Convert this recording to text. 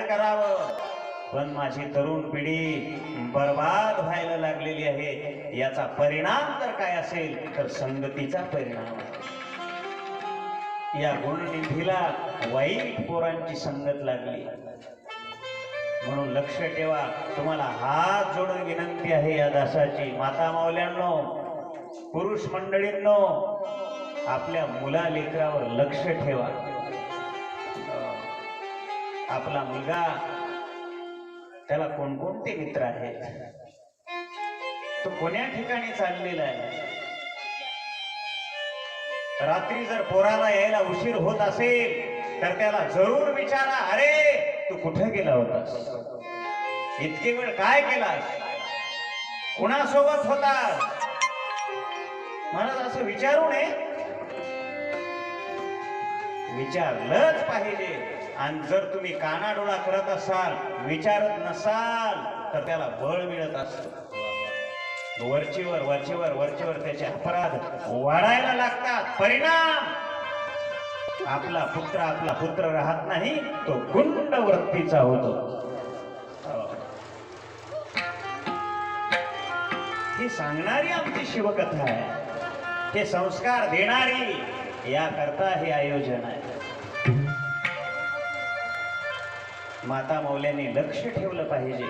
करावं, पण माझी तरुण पिढी बर्बाद व्हायला लागलेली आहे। याचा परिणाम तर काय असेल तर संगतीचा परिणाम। या गुणनिधीला वाईट पोरांची संगत लागली, म्हणून लक्ष ठेवा। तुम्हाला हात जोडून विनंती आहे या दासाची, माता माऊल्यांनो, पुरुष मंडळींनो, आपल्या मुला लेकरावर लक्ष ठेवा। आपला मुलगा, त्याला कोणकोणते मित्र आहेत, तो कोण्या ठिकाणी चाललेला आहे। रात्री जर पोराला यायला उशीर होत असेल तर त्याला जरूर विचारा, अरे तू कुठे गेला होतास, इतके वेळ काय केलास, कुणासोबत होतास, मला असं विचारू नये। विचारलंच पाहिजे। आणि जर तुम्ही कानाडोळा करत असाल, विचारत नसाल, तर त्याला बळ मिळत असतं। वरचेवर त्याचे अपराध वाढायला लागतात। परिणाम आपला पुत्र राहत नाही, तो गुंड वृत्तीचा होतो। ही सांगणारी आमची शिवकथा आहे, हे संस्कार देणारी, याकरता हे आयोजन आहे। माता मौल्यांनी लक्ष ठेवलं पाहिजे।